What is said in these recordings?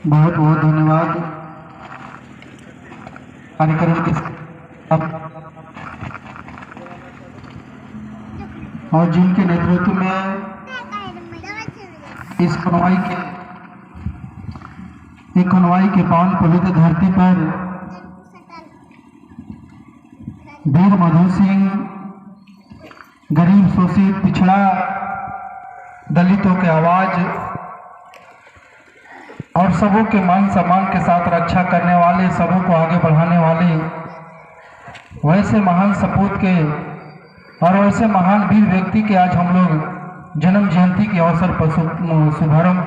बहुत बहुत धन्यवाद। कार्यक्रम के और जिनके नेतृत्व में इस कनवाई के पावन पवित्र धरती पर वीर मधु सिंह गरीब शोषित पिछड़ा दलितों के आवाज और सबों के मान सम्मान के साथ रक्षा करने वाले, सबों को आगे बढ़ाने वाले वैसे महान सपूत के और वैसे महान वीर व्यक्ति के आज हम लोग जन्म जयंती के अवसर पर शुभारंभ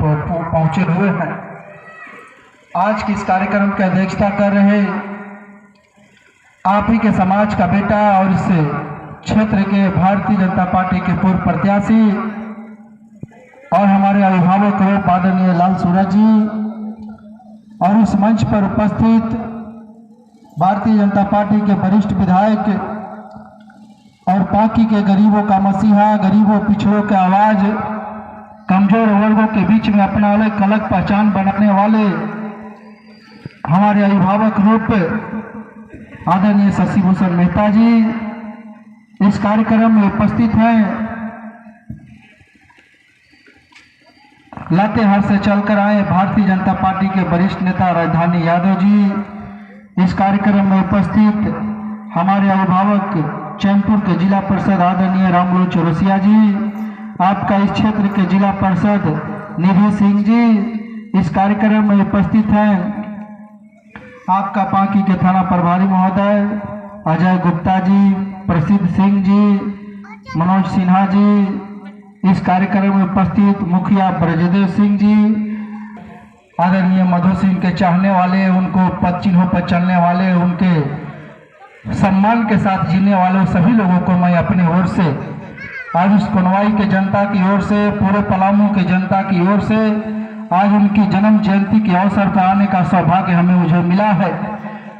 पहुंचे हुए हैं। आज के इस कार्यक्रम की अध्यक्षता कर रहे आप ही के समाज का बेटा और इस क्षेत्र के भारतीय जनता पार्टी के पूर्व प्रत्याशी और हमारे अभिभावक रूप आदरणीय लाल सूरज जी और इस मंच पर उपस्थित भारतीय जनता पार्टी के वरिष्ठ विधायक और पार्टी के गरीबों का मसीहा, गरीबों पिछड़ों के आवाज, कमजोर वर्गों के बीच में अपना अलग पहचान बनाने वाले हमारे अभिभावक रूप आदरणीय शशि भूषण मेहता जी इस कार्यक्रम में उपस्थित हैं। लातेहार से चलकर आए भारतीय जनता पार्टी के वरिष्ठ नेता राजधानी यादव जी इस कार्यक्रम में उपस्थित हमारे अभिभावक चैनपुर के जिला परिषद आदरणीय रामलोल चौरसिया जी, आपका इस क्षेत्र के जिला परिषद निधि सिंह जी इस कार्यक्रम में उपस्थित हैं। आपका पांकी के थाना प्रभारी महोदय अजय गुप्ता जी, प्रसिद्ध सिंह जी, मनोज सिन्हा जी इस कार्यक्रम में उपस्थित मुखिया ब्रजदेव सिंह जी, आदरणीय मधु सिंह के चाहने वाले, उनको पद चिन्हों पर चलने वाले, उनके सम्मान के साथ जीने वाले सभी लोगों को मैं अपनी ओर से आज इस कनवाई के जनता की ओर से, पूरे पलामू के जनता की ओर से आज उनकी जन्म जयंती के अवसर पर आने का सौभाग्य मुझे मिला है।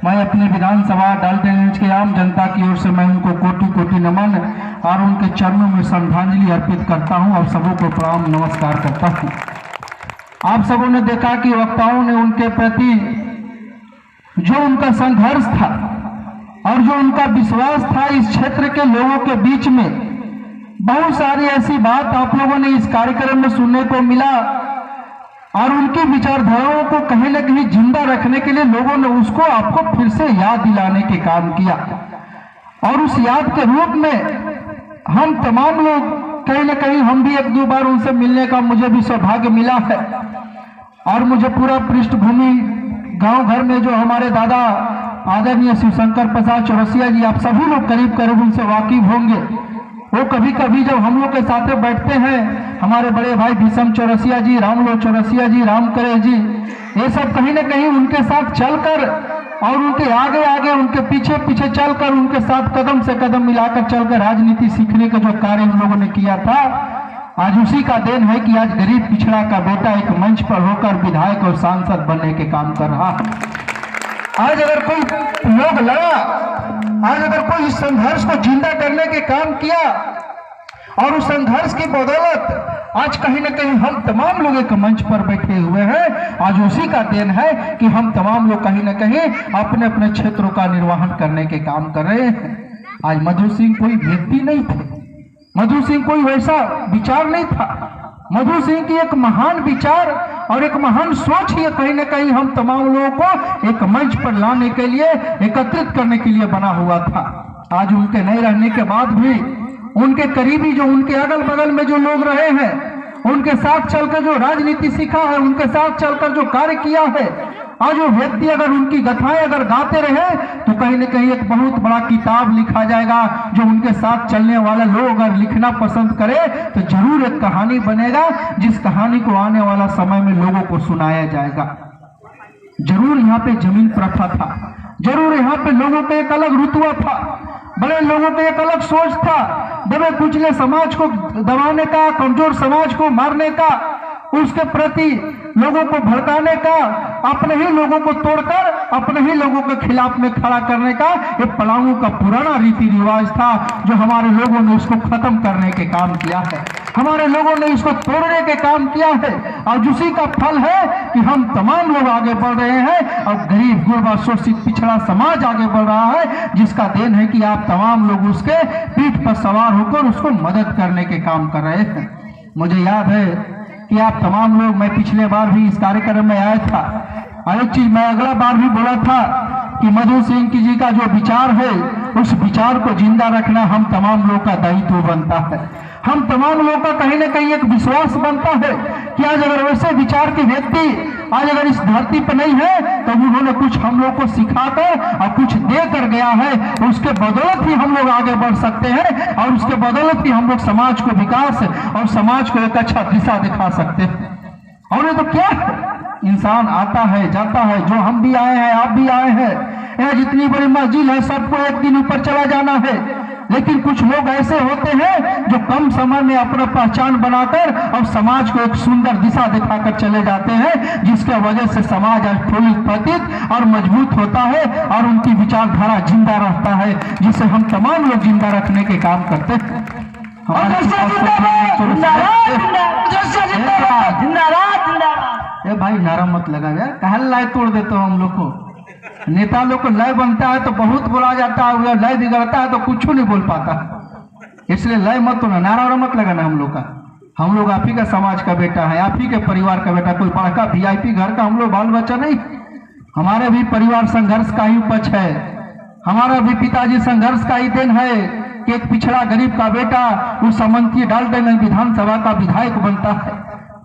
मैं अपने विधानसभा डाल्टनगंज के आम जनता की ओर से मैं उनको कोटि कोटि नमन और उनके चरणों में श्रद्धांजलि अर्पित करता हूं और सबों को प्रणाम नमस्कार करता हूं। आप सबों ने देखा कि वक्ताओं ने उनके प्रति जो उनका संघर्ष था और जो उनका विश्वास था इस क्षेत्र के लोगों के बीच में, बहुत सारी ऐसी बात आप लोगों ने इस कार्यक्रम में सुनने को मिला और उनकी विचारधाराओं को कहीं न कहीं जिंदा रखने के लिए लोगों ने उसको आपको फिर से याद दिलाने के काम किया और उस याद के रूप में हम तमाम लोग कहीं न कहीं हम भी एक दो बार उनसे मिलने का मुझे भी सौभाग्य मिला है और मुझे पूरा पृष्ठभूमि गांव घर में जो हमारे दादा आदरणीय शिवशंकर प्रसाद चौरसिया जी, आप सभी लोग करीब करीब उनसे वाकिफ होंगे। वो कभी कभी जब हम लोग के साथ बैठते हैं, हमारे बड़े भाई भीषम चौरसिया जी, रामलोल चौरसिया जी, राम करे जी, ये सब कहीं ना कहीं उनके साथ चलकर और उनके आगे आगे उनके पीछे पीछे चलकर उनके साथ कदम से कदम मिलाकर चलकर राजनीति सीखने का जो कार्य हम लोगों ने किया था, आज उसी का देन है कि आज गरीब पिछड़ा का बेटा एक मंच पर होकर विधायक और सांसद बनने के काम कर रहा है। आज अगर कोई लोग लड़ा, आज अगर कोई इस संघर्ष को जिंदा करने के काम किया और उस संघर्ष की बदौलत आज कहीं ना कहीं हम तमाम लोग एक मंच पर बैठे हुए हैं, आज उसी का देन है कि हम तमाम लोग कहीं ना कहीं अपने अपने क्षेत्रों का निर्वहन करने के काम कर रहे हैं। आज मधु सिंह कोई व्यक्ति नहीं थे, मधु सिंह कोई वैसा विचार नहीं था, मधु सिंह की एक महान विचार और एक महान सोच ही कहीं ना कहीं हम तमाम लोगों को एक मंच पर लाने के लिए, एकत्रित करने के लिए बना हुआ था। आज उनके नहीं रहने के बाद भी उनके करीबी जो उनके अगल बगल में जो लोग रहे हैं, उनके साथ चलकर जो राजनीति सीखा है, उनके साथ चलकर जो कार्य किया है, आज वो व्यक्ति अगर उनकी गाथाएं अगर गाते रहे तो कहीं न कहीं एक बहुत बड़ा किताब लिखा जाएगा। जो उनके साथ चलने वाले लोग अगर लिखना पसंद करे तो जरूर एक कहानी बनेगा, जिस कहानी को आने वाला समय में लोगों को सुनाया जाएगा। जरूर यहाँ पे जमीन प्रथा था, जरूर यहाँ पे लोगों का एक अलग रुतबा था, बड़े लोगों का एक अलग सोच था, दबे कुचले समाज को दबाने का, कमजोर समाज को मारने का, उसके प्रति लोगों को भड़काने का, अपने ही लोगों को तोड़कर अपने ही लोगों के खिलाफ में खड़ा करने का ये पलामू का पुराना रीति रिवाज था, जो हमारे लोगों ने उसको खत्म करने के काम किया है, हमारे लोगों ने इसको तोड़ने के काम किया है। और उसी का फल है कि हम तमाम लोग आगे बढ़ रहे हैं और गरीब गुरबा शोषित पिछड़ा समाज आगे बढ़ रहा है, जिसका देन है कि आप तमाम लोग उसके पीठ पर सवार होकर उसको मदद करने के काम कर रहे हैं। मुझे याद है कि आप तमाम लोग, मैं पिछले बार भी इस कार्यक्रम में आया था, और एक चीज मैं अगला बार भी बोला था कि मधु सिंह जी का जो विचार है, उस विचार को जिंदा रखना हम तमाम लोग का दायित्व बनता है। हम तमाम लोगों का कहीं ना कहीं एक विश्वास बनता है कि आज अगर वैसे विचार के व्यक्ति आज अगर इस धरती पर नहीं है, तो उन्होंने कुछ हम लोग को सिखाकर और कुछ दे कर गया है, उसके बदौलत ही हम लोग आगे बढ़ सकते हैं, और उसके बदौलत ही हम लोग समाज को विकास और समाज को एक अच्छा दिशा दिखा सकते हैं। और ये तो क्या है, इंसान आता है जाता है, जो हम भी आए हैं आप भी आए हैं, यह जितनी बड़ी मस्जिद है सबको एक दिन ऊपर चला जाना है, लेकिन कुछ लोग ऐसे होते हैं जो कम समय में अपना पहचान बनाकर और समाज को एक सुंदर दिशा दिखाकर चले जाते हैं, जिसके वजह से समाज आज फूलित फतित और मजबूत होता है और उनकी विचारधारा जिंदा रहता है, जिसे हम तमाम लोग जिंदा रखने के काम करते हैं। ए भाई नारा मत लगा यार, कहा लय तोड़ देते हो हम लोग को। नेता लोग को लय बनता है तो बहुत बोला जाता है, लय बिगड़ता है तो कुछ नहीं बोल पाता, इसलिए लय मत तोड़ना, नारा मत लगाना हम लोग का। हम लोग आप ही का समाज का बेटा है, आप ही के परिवार का बेटा, कोई बड़का VIP घर का हम लोग बाल बच्चा नहीं। हमारे भी परिवार संघर्ष का ही उपज है, हमारा भी पिताजी संघर्ष का ही देन है कि एक पिछड़ा गरीब का बेटा उस समंती डालटेगंज विधानसभा का विधायक बनता है,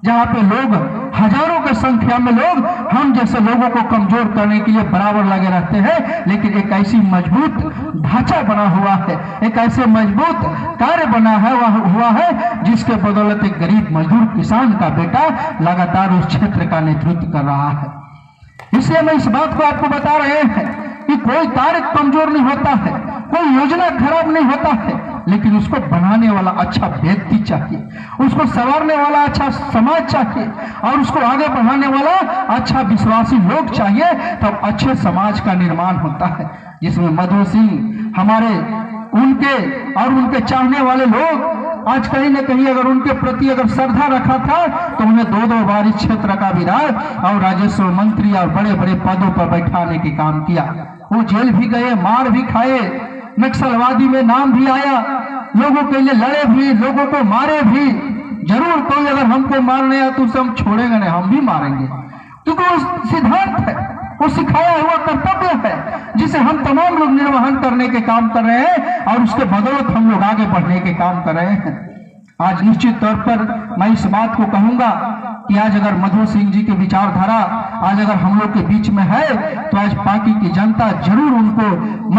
जहाँ पे लोग हजारों की संख्या में लोग हम जैसे लोगों को कमजोर करने के लिए बराबर लगे रहते हैं, लेकिन एक ऐसी मजबूत ढांचा बना हुआ है, एक ऐसे मजबूत कार्य बना है हुआ है, जिसके बदौलत एक गरीब मजदूर किसान का बेटा लगातार उस क्षेत्र का नेतृत्व कर रहा है। इसलिए मैं इस बात को आपको बता रहे हैं कि कोई कार्य कमजोर नहीं होता है, कोई योजना खराब नहीं होता है, लेकिन उसको बनाने वाला अच्छा व्यक्ति चाहिए, उसको संवारने वाला अच्छा समाज चाहिए, और उसको आगे बढ़ाने वाला अच्छा विश्वासी लोग चाहिए, तब अच्छे समाज का निर्माण होता है, जिसमें मधु सिंह हमारे उनके और उनके चाहने वाले लोग आज कहीं न कहीं अगर उनके प्रति अगर श्रद्धा रखा था, तो उन्हें 2-2 बार इस क्षेत्र का विधायक और राजस्व मंत्री और बड़े बड़े पदों पर बैठाने के काम किया। वो जेल भी गए, मार भी खाए, नक्सलवादी में नाम भी आया, लोगों के लिए लड़े भी, लोगों को मारे भी। जरूर कोई अगर हमको मारने आया तो उसे हम छोड़ेंगे नहीं, हम भी मारेंगे, क्योंकि वो सिद्धांत है, वो सिखाया हुआ कर्तव्य है, जिसे हम तमाम लोग निर्वहन करने के काम कर रहे हैं, और उसके बदौलत हम लोग आगे बढ़ने के काम कर रहे हैं। आज निश्चित तौर पर मैं इस बात को कहूंगा कि आज अगर मधु सिंह जी की विचारधारा आज अगर हम लोग के बीच में है, तो आज पार्टी की जनता जरूर उनको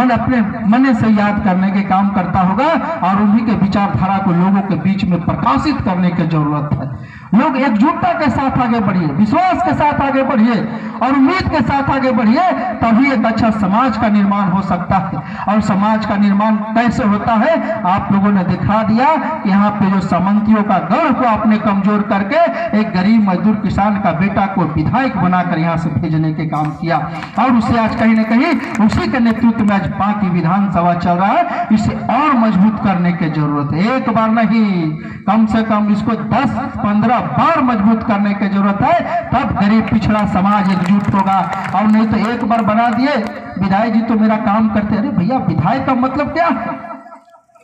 अपने मन से याद करने के काम करता होगा, और उन्हीं के विचारधारा को लोगों के बीच में प्रकाशित करने की जरूरत है। लोग एकजुटता के साथ आगे बढ़िए, विश्वास के साथ आगे बढ़िए और उम्मीद के साथ आगे बढ़िए, तभी एक अच्छा समाज का निर्माण हो सकता है। और समाज का निर्माण कैसे होता है, आप लोगों ने दिखा दिया कि यहाँ पे जो सामंतियों का गढ़ को आपने कमजोर करके एक गरीब मजदूर किसान का बेटा को विधायक बनाकर यहाँ से भेजने के काम किया, और उसे आज कहीं न कहीं उसी के नेतृत्व में आज बाकी विधानसभा चल रहा है। इसे और मजबूत करने की जरूरत है, एक बार नहीं, कम से कम इसको 10-15 बार मजबूत करने की जरूरत है, तब गरीब पिछड़ा समाज एकजुट होगा। और नहीं तो एक बार बना दिए विधायक जी तो मेरा काम करते, अरे भैया विधायक का मतलब क्या है?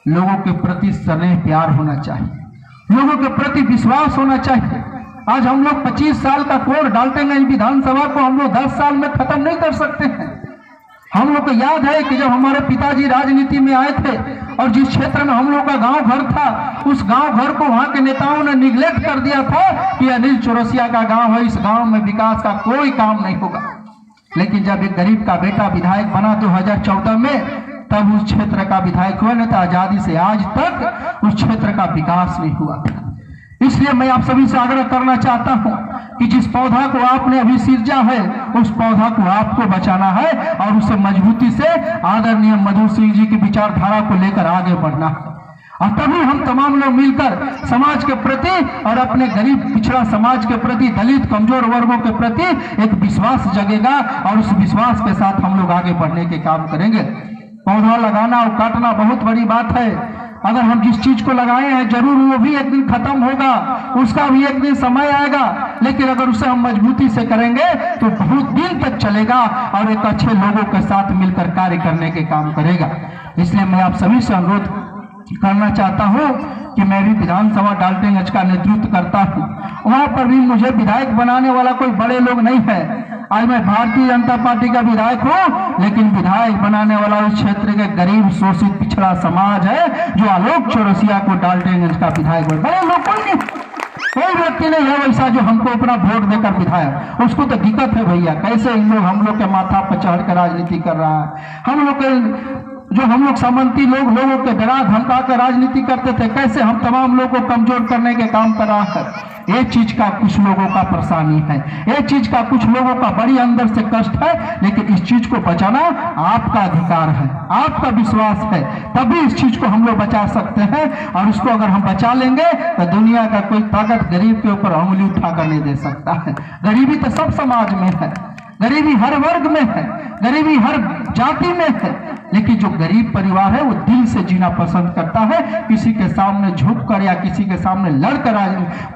लोगों के प्रति स्नेह प्यार होना चाहिए, लोगों के प्रति विश्वास होना चाहिए। आज हम लोग 25 साल का कोड डालटेगंज विधानसभा को हम लोग 10 साल में खत्म नहीं कर सकते हैं। हम लोग को याद है कि जब हमारे पिताजी राजनीति में आए थे और जिस क्षेत्र में हम लोग का गांव घर था, उस गांव घर को वहां के नेताओं ने निगलेक्ट कर दिया था कि अनिल चौरसिया का गांव है, इस गांव में विकास का कोई काम नहीं होगा। लेकिन जब एक गरीब का बेटा विधायक बना 2014 में, तब उस क्षेत्र का विधायक हुआ, नहीं तो आजादी से आज तक उस क्षेत्र का विकास नहीं हुआ। इसलिए मैं आप सभी से आग्रह करना चाहता हूं कि जिस पौधा को आपने अभी सिरजा है, उस पौधा को आपको बचाना है और उसे मजबूती से आदरणीय मधु सिंह जी की विचारधारा को लेकर आगे बढ़ना है। और तभी हम तमाम लोग मिलकर समाज के प्रति और अपने गरीब पिछड़ा समाज के प्रति, दलित कमजोर वर्गों के प्रति एक विश्वास जगेगा और उस विश्वास के साथ हम लोग आगे बढ़ने के काम करेंगे। पौधा लगाना और काटना बहुत बड़ी बात है। अगर हम जिस चीज को लगाए हैं जरूर वो भी एक दिन खत्म होगा, उसका भी एक दिन समय आएगा, लेकिन अगर उसे हम मजबूती से करेंगे तो बहुत दिन तक चलेगा और एक अच्छे लोगों के साथ मिलकर कार्य करने के काम करेगा। इसलिए मैं आप सभी से अनुरोध करना चाहता हूं कि मैं भी विधानसभा डाल्टनगंज का नेतृत्व करता हूं। वहां पर भी मुझे विधायक बनाने वाला कोई बड़े लोग नहीं है। आज मैं भारतीय जनता पार्टी का विधायक हूं, लेकिन विधायक बनाने वाला उस क्षेत्र के गरीब शोषित पिछड़ा समाज है जो आलोक चौरसिया को डाल्टनगंज का विधायक बना। बड़े लोग कोई नहीं, कोई व्यक्ति नहीं है वैसा जो हमको अपना वोट देकर विधायक। उसको तो दिक्कत है भैया, कैसे इन लोग हम लोग के माथा पर चढ़ कर राजनीति कर रहा है। हम लोग के जो हम लोग सामंती लोगों के डरा धमका कर राजनीति करते थे, कैसे हम तमाम लोगों को कमजोर करने के काम कर रहा है। ये चीज का कुछ लोगों का परेशानी है, ये चीज का कुछ लोगों का बड़ी अंदर से कष्ट है, लेकिन इस चीज को बचाना आपका अधिकार है, आपका विश्वास है, तभी इस चीज को हम लोग बचा सकते हैं। और इसको अगर हम बचा लेंगे तो दुनिया का कोई ताकत गरीब के ऊपर उंगली उठाकर नहीं दे सकता है। गरीबी तो सब समाज में है, गरीबी हर वर्ग में है, गरीबी हर जाति में है, लेकिन जो गरीब परिवार है वो दिल से जीना पसंद करता है, किसी के सामने झुककर या किसी के सामने लड़कर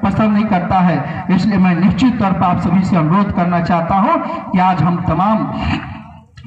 पसंद नहीं करता है। इसलिए मैं निश्चित तौर पर आप सभी से अनुरोध करना चाहता हूं कि आज हम तमाम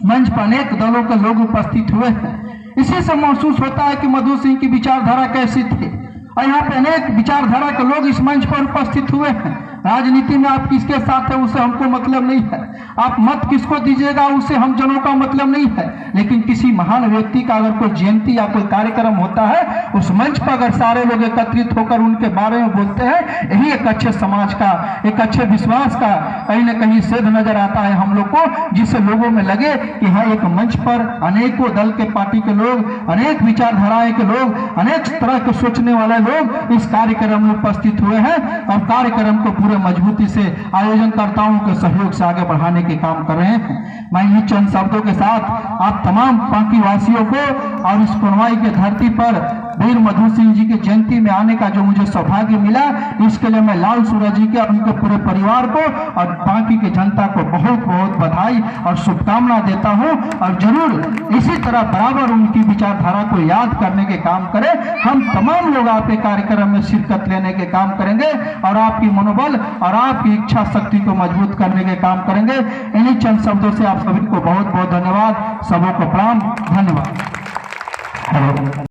मंच पर अनेक दलों के लोग उपस्थित हुए हैं। इसी से महसूस होता है कि मधु सिंह की विचारधारा कैसी थी, और यहाँ पे अनेक विचारधारा के लोग इस मंच पर उपस्थित हुए हैं। राजनीति में आप किसके साथ है उससे हमको मतलब नहीं है, आप मत किसको दीजिएगा उससे हम जनों का मतलब नहीं है, लेकिन किसी महान व्यक्ति का अगर कोई जयंती या कोई कार्यक्रम होता है, उस मंच पर अगर सारे लोग एकत्रित होकर उनके बारे में बोलते हैं, यही एक अच्छे समाज का, एक अच्छे विश्वास का कहीं न कहीं सेध नजर आता है हम लोग को, जिससे लोगों में लगे कि हाँ एक मंच पर अनेकों दल के पार्टी के लोग, अनेक विचारधाराएं के लोग, अनेक तरह के सोचने वाले लोग इस कार्यक्रम में उपस्थित हुए हैं और कार्यक्रम को पूरे मजबूती से आयोजनकर्ताओं के सहयोग से आगे बढ़ाने के काम कर रहे हैं। मैं इन चंद शब्दों के साथ आप तमाम पांकी वासियों को और इस पुनवाई के धरती पर वीर मधु सिंह जी की जयंती में आने का जो मुझे सौभाग्य मिला, इसके लिए मैं लाल सूरज जी के और उनके पूरे परिवार को और बाकी की जनता को बहुत बहुत बधाई और शुभकामना देता हूं। और जरूर इसी तरह बराबर उनकी विचारधारा को याद करने के काम करें। हम तमाम लोग आपके कार्यक्रम में शिरकत लेने के काम करेंगे और आपकी मनोबल और आपकी इच्छा शक्ति को मजबूत करने के काम करेंगे। इन्हीं चंद शब्दों से आप सभी को बहुत बहुत धन्यवाद, सबों को प्रणाम, धन्यवाद।